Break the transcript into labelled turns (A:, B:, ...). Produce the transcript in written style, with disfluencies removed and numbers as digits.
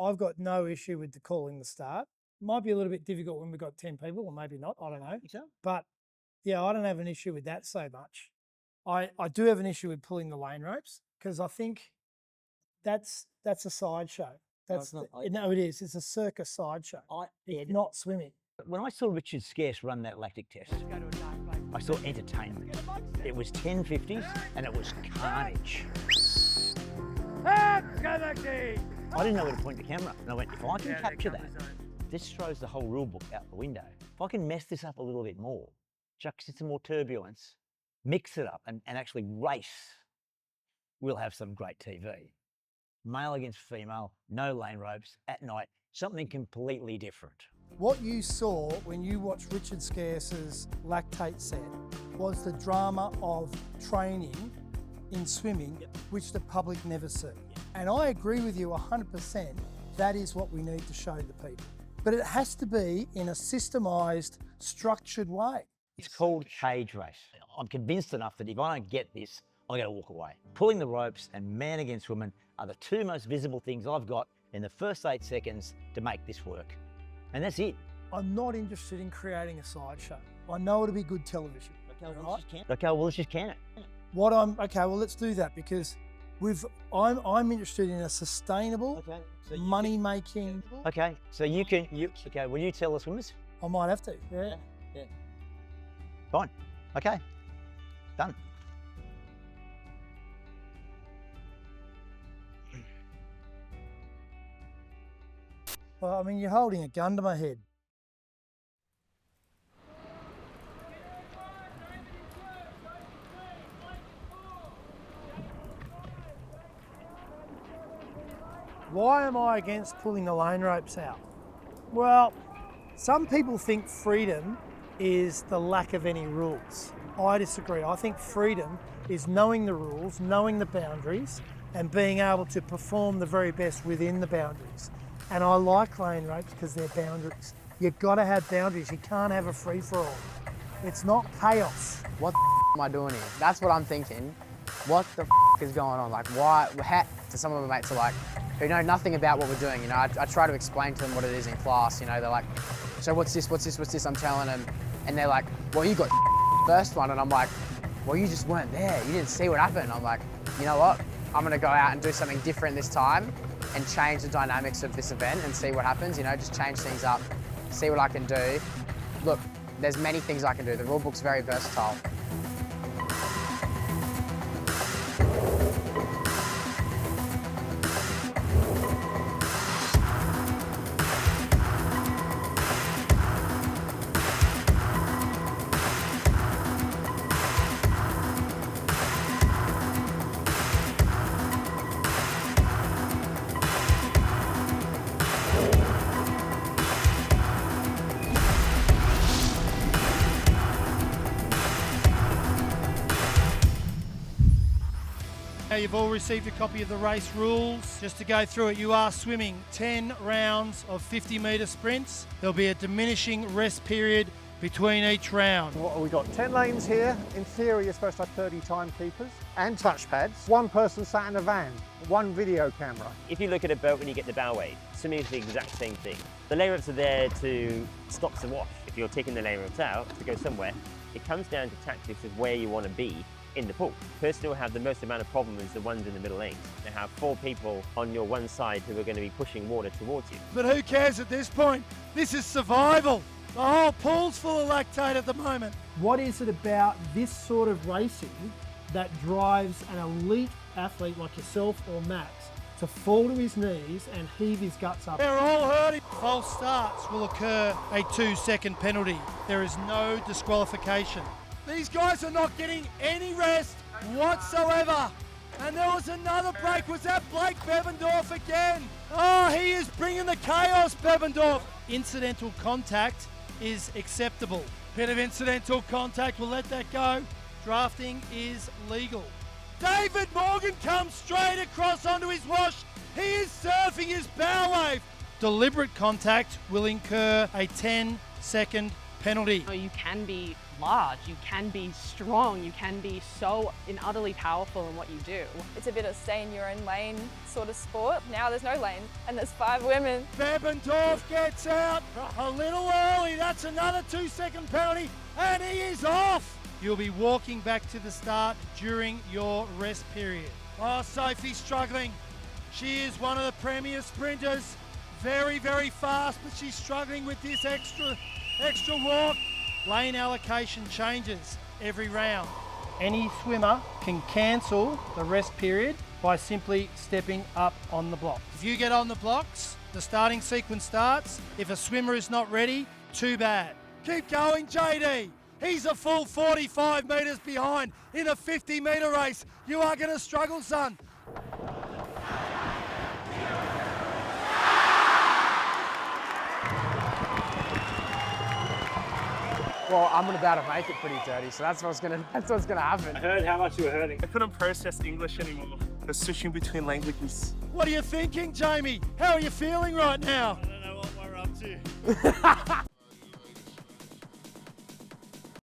A: I've got no issue with the calling the start. Might be a little bit difficult when we've got 10 people, or maybe not, I don't know.
B: So?
A: But yeah, I don't have an issue with that so much. I do have an issue with pulling the lane ropes because I think that's a sideshow. That's
B: No,
A: no, it is. It's a circus sideshow. It's not swimming.
B: When I saw Richard Scarce run that lactic test, I saw entertainment. It was 1050s and it was carnage. I didn't know where to point the camera, and I went, if I can capture that, this throws the whole rule book out the window. If I can mess this up a little bit more, chuck some more turbulence, mix it up and actually race, we'll have some great TV. Male against female, no lane ropes, at night, something completely different.
A: What you saw when you watched Richard Scarce's lactate set was the drama of training in swimming, which the public never see. And I agree with you 100%, that is what we need to show the people. But it has to be in a systemised, structured way.
B: It's called CageRace. I'm convinced enough that if I don't get this, I'm going to walk away. Pulling the ropes and man against woman are the two most visible things I've got in the first 8 seconds to make this work. And that's it.
A: I'm not interested in creating a sideshow. I know it'll be good television.
B: Okay, well, let's just can it.
A: Okay, well, let's do that because I'm interested in a sustainable, money-making.
B: Okay, so okay, will you tell the swimmers?
A: I might have to, yeah.
B: Fine, okay, done.
A: Well, I mean, you're holding a gun to my head. Why am I against pulling the lane ropes out? Well, some people think freedom is the lack of any rules. I disagree. I think freedom is knowing the rules, knowing the boundaries, and being able to perform the very best within the boundaries. And I like lane ropes because they're boundaries. You've got to have boundaries. You can't have a free-for-all. It's not chaos.
C: What the am I doing here? That's what I'm thinking. What the is going on? Like, why? To some of my mates are like, who know nothing about what we're doing. You know, I try to explain to them what it is in class. You know, they're like, so what's this? I'm telling them, and they're like, well, you got first one, and I'm like, well, you just weren't there. You didn't see what happened. I'm like, you know what? I'm gonna go out and do something different this time, and change the dynamics of this event and see what happens. You know, just change things up, see what I can do. Look, there's many things I can do. The rule book's very versatile.
A: Now you've all received a copy of the race rules. Just to go through it, you are swimming 10 rounds of 50-metre sprints. There'll be a diminishing rest period between each round.
D: We've got 10 lanes here. In theory, you're supposed to have 30 timekeepers and touchpads. One person sat in a van, one video camera.
E: If you look at a boat when you get the bow wave, swimming is the exact same thing. The lane ropes are there to stop the wash. If you're taking the lane ropes out to go somewhere, it comes down to tactics of where you want to be in the pool. The person who will have the most amount of problem is the ones in the middle lanes. They have 4 people on your one side who are going to be pushing water towards you.
A: But who cares at this point? This is survival. The whole pool's full of lactate at the moment. What is it about this sort of racing that drives an elite athlete like yourself or Max to fall to his knees and heave his guts up? They're all hurting. False starts will occur a 2-second penalty. There is no disqualification. These guys are not getting any rest whatsoever. And there was another break. Was that Blake Bevendorf again? Oh, he is bringing the chaos, Bevendorf. Incidental contact is acceptable. Bit of incidental contact, we'll let that go. Drafting is legal. David Morgan comes straight across onto his wash. He is surfing his bow wave. Deliberate contact will incur a 10-second penalty.
F: You can be large. You can be strong. You can be so utterly powerful in what you do.
G: It's a bit of stay in your own lane sort of sport. Now there's no lane and there's 5 women.
A: Bebbendorf gets out a little early. That's another 2-second penalty, and he is off. You'll be walking back to the start during your rest period. Oh, Sophie's struggling. She is one of the premier sprinters. Very, very fast, but she's struggling with this extra walk. Lane allocation changes every round. Any swimmer can cancel the rest period by simply stepping up on the block. If you get on the blocks, the starting sequence starts. If a swimmer is not ready, too bad. Keep going, JD. He's a full 45 metres behind in a 50-metre race. You are going to struggle, son.
C: Well, I'm about to make it pretty dirty, so that's what's gonna happen.
H: I heard how much you were hurting. I couldn't process English anymore. I was switching between languages.
A: What are you thinking, Jamie? How are you feeling right now?
H: I don't know what we're up to.